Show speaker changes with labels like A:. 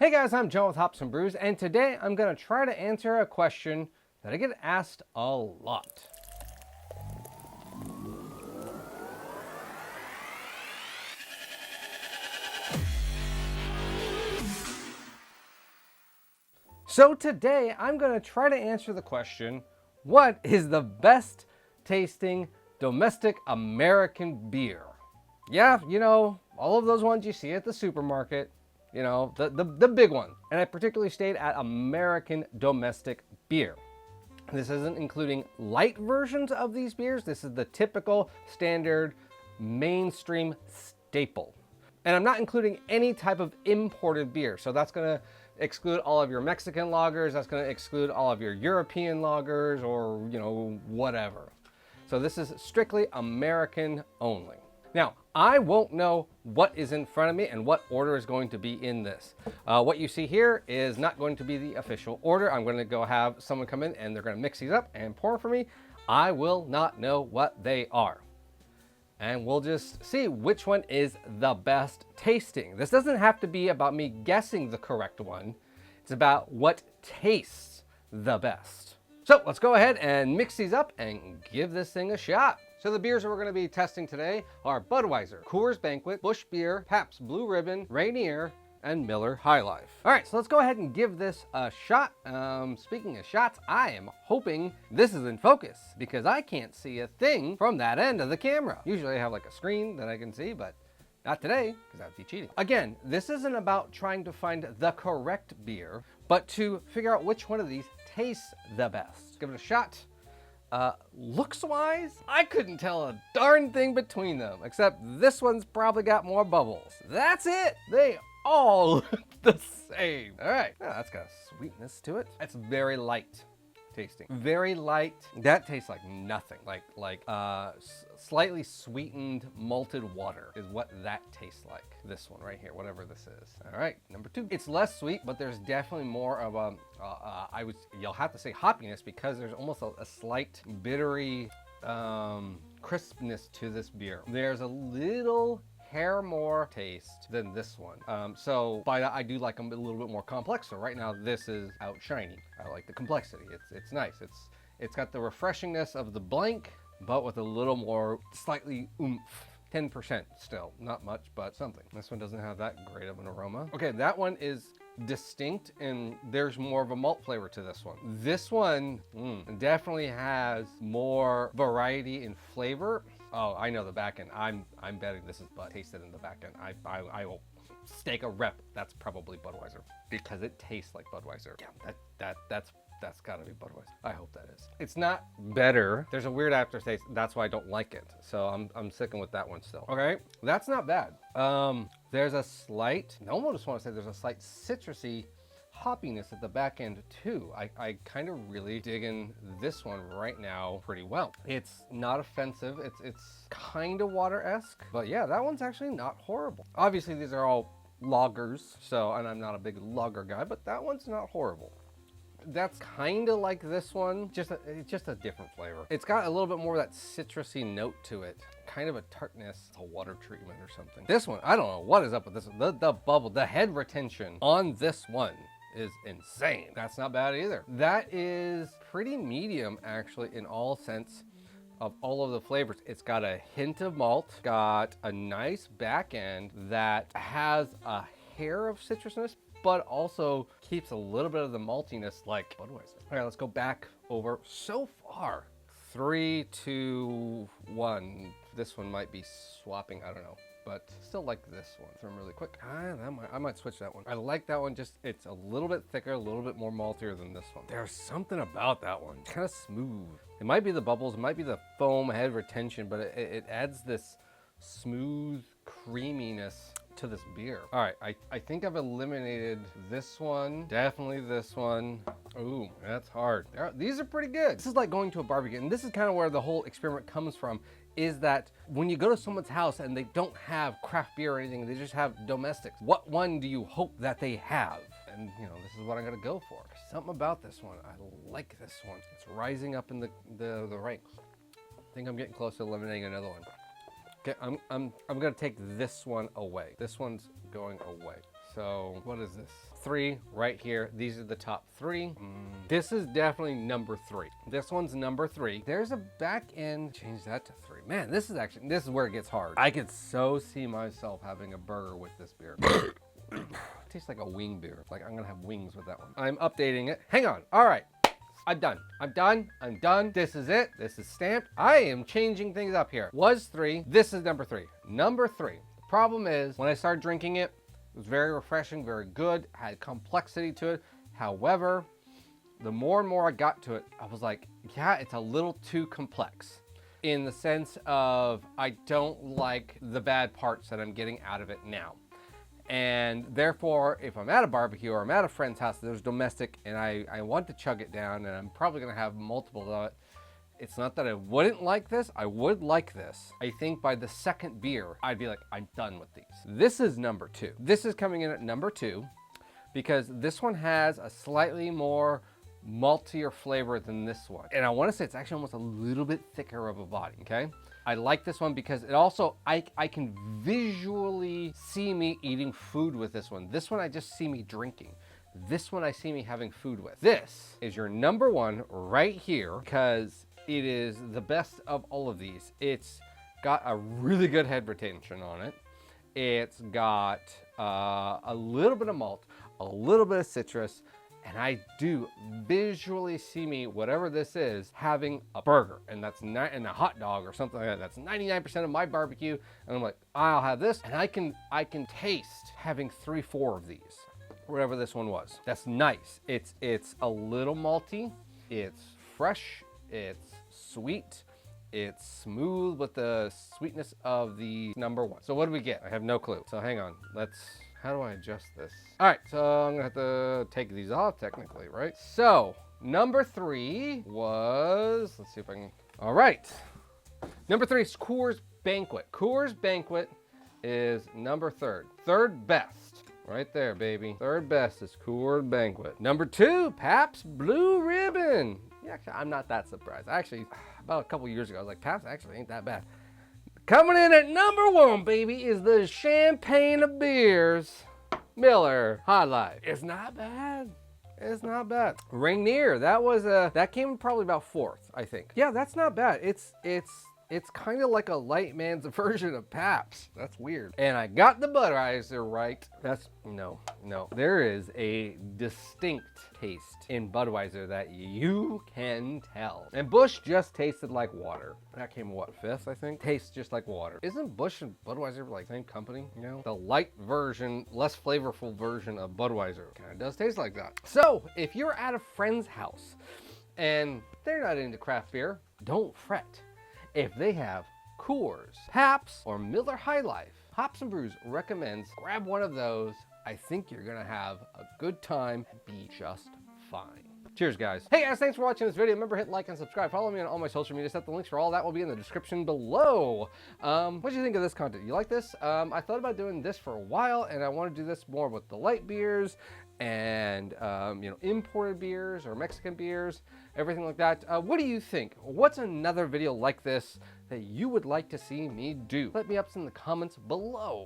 A: Hey guys, I'm John with Hops and Brews, and today I'm going to try to answer a question that I get asked a lot. So today I'm going to try to answer the question, what is the best tasting domestic American beer? Yeah, you know, all of those ones you see at the supermarket, you know, the big one. And I particularly stayed at American domestic beer. This isn't including light versions of these beers. This is the typical, standard, mainstream staple. And I'm not including any type of imported beer. So that's gonna exclude all of your Mexican lagers. That's gonna exclude all of your European lagers or, you know, whatever. So this is strictly American only. Now, I won't know what is in front of me and what order is going to be in this. What you see here is not going to be the official order. I'm going to go have someone come in and they're going to mix these up and pour for me. I will not know what they are. And we'll just see which one is the best tasting. This doesn't have to be about me guessing the correct one. It's about what tastes the best. So let's go ahead and mix these up and give this thing a shot. So the beers that we're going to be testing today are Budweiser, Coors Banquet, Busch Beer, Pabst Blue Ribbon, Rainier, and Miller High Life. All right, so let's go ahead and give this a shot. Speaking of shots, I am hoping this is in focus because I can't see a thing from that end of the camera. Usually I have like a screen that I can see, but not today, because that would be cheating. Again, this isn't about trying to find the correct beer, but to figure out which one of these tastes the best. Give it a shot. Looks wise, I couldn't tell a darn thing between them, except this one's probably got more bubbles. That's it. They all look the same. All right, now that's got a sweetness to it. It's very light tasting, very light. That tastes like nothing, like slightly sweetened malted water is what that tastes like. This one right here, whatever this is. All right, number two. It's less sweet, but there's definitely more of a, you'll have to say hoppiness because there's almost a slight bittery crispness to this beer. There's a little hair more taste than this one. So by that, I do like them a little bit more complex. So right now this is outshiny. I like the complexity. It's nice. It's got the refreshingness of the blank, but with a little more slightly oomph. 10% still, not much, but something. This one doesn't have that great of an aroma. Okay, that one is distinct and there's more of a malt flavor to this one. This one definitely has more variety in flavor. Oh, I know the back end. I'm betting this is tasted in the back end. I will stake a rep. That's probably Budweiser because it tastes like Budweiser. Yeah, that's gotta be Budweiser. I hope that is. It's not better. There's a weird aftertaste. That's why I don't like it. So I'm sticking with that one still. Okay, that's not bad. There's a slight, I almost want to say there's a slight citrusy hoppiness at the back end too. I kind of really dig in this one right now pretty well. It's not offensive. It's kind of water-esque, but yeah, that one's actually not horrible. Obviously these are all lagers, so, and I'm not a big lager guy, but that one's not horrible. That's kind of like this one, just a different flavor. It's got a little bit more of that citrusy note to it, kind of a tartness. It's a water treatment or something. This one, I don't know what is up with this one. The bubble, the head retention on this one is insane. That's not bad either. That is pretty medium actually in all sense of all of the flavors. It's got a hint of malt, got a nice back end that has a hair of citrusness, but also keeps a little bit of the maltiness like Budweiser. All right, let's go back over. So far, 3, 2, 1. This one might be swapping, I don't know, but still like this one. Throw them really quick. I might switch that one. I like that one, just it's a little bit thicker, a little bit more maltier than this one. There's something about that one, kind of smooth. It might be the bubbles, it might be the foam head retention, but it adds this smooth creaminess to this beer. All right, I think I've eliminated this one, definitely this one. Ooh, that's hard. These are pretty good. This is like going to a barbecue, and this is kind of where the whole experiment comes from, is that when you go to someone's house and they don't have craft beer or anything, they just have domestics, what one do you hope that they have? And you know, this is what I'm gonna go for. Something about this one, I like this one. It's rising up in the ranks. I think I'm getting close to eliminating another one. Okay, I'm gonna take this one away. This one's going away. So what is this? 3 right here. These are the top 3. This is definitely number 3. This one's number 3. There's a back end. Change that to 3. Man, this is where it gets hard. I could so see myself having a burger with this beer. Tastes like a wing beer. Like I'm gonna have wings with that one. I'm updating it. Hang on. All right. I'm done. I'm done. I'm done. This is it. This is stamped. I am changing things up here. Was 3. This is number 3. Number 3. The problem is when I started drinking it, it was very refreshing, very good, had complexity to it. However, the more and more I got to it, I was like, yeah, it's a little too complex in the sense of I don't like the bad parts that I'm getting out of it now. And therefore, if I'm at a barbecue or I'm at a friend's house, there's domestic and I want to chug it down and I'm probably gonna have multiple of it. It's not that I wouldn't like this, I would like this. I think by the second beer, I'd be like, I'm done with these. This is number 2. This is coming in at number 2 because this one has a slightly more maltier flavor than this one. And I wanna say it's actually almost a little bit thicker of a body, okay? I like this one because it also, I can visually see me eating food with this one. This one, I just see me drinking. This one, I see me having food with. This is your number 1 right here because it is the best of all of these. It's got a really good head retention on it. It's got a little bit of malt, a little bit of citrus, and I do visually see me, whatever this is, having a burger, and that's and a hot dog or something like that. That's 99% of my barbecue, and I'm like, I'll have this, and I can taste having 3, 4 of these, whatever this one was. That's nice. It's a little malty, it's fresh, it's sweet, it's smooth with the sweetness of the number 1. So what do we get? I have no clue. So hang on, how do I adjust this? All right, so I'm gonna have to take these off technically, right? So number 3 was, let's see if I can, all right. Number 3 is Coors Banquet. Coors Banquet is number 3rd. 3rd best, right there, baby. 3rd best is Coors Banquet. Number 2, Pabst Blue Ribbon. Yeah, actually, I'm not that surprised. Actually, about a couple years ago, I was like, Pabst actually ain't that bad. Coming in at number 1, baby, is the champagne of beers, Miller High Life. It's not bad. It's not bad. Rainier, that came probably about 4th, I think. Yeah, that's not bad. It's kind of like a light man's version of Pabst. That's weird. And I got the Budweiser right. No. There is a distinct taste in Budweiser that you can tell. And Busch just tasted like water. That came, what, 5th, I think? Tastes just like water. Isn't Busch and Budweiser like same company, you know? The light version, less flavorful version of Budweiser kind of does taste like that. So, if you're at a friend's house and they're not into craft beer, don't fret. If they have Coors, Pabst, or Miller High Life, Hops and Brews recommends grab one of those. I think you're gonna have a good time and be just fine. Cheers, guys. Hey guys, thanks for watching this video. Remember, hit like and subscribe. Follow me on all my social media stuff. The links for all that will be in the description below. What do you think of this content? You like this? I thought about doing this for a while, and I want to do this more with the light beers and imported beers or Mexican beers, everything like that. What do you think? What's another video like this that you would like to see me do? Let me up in the comments below.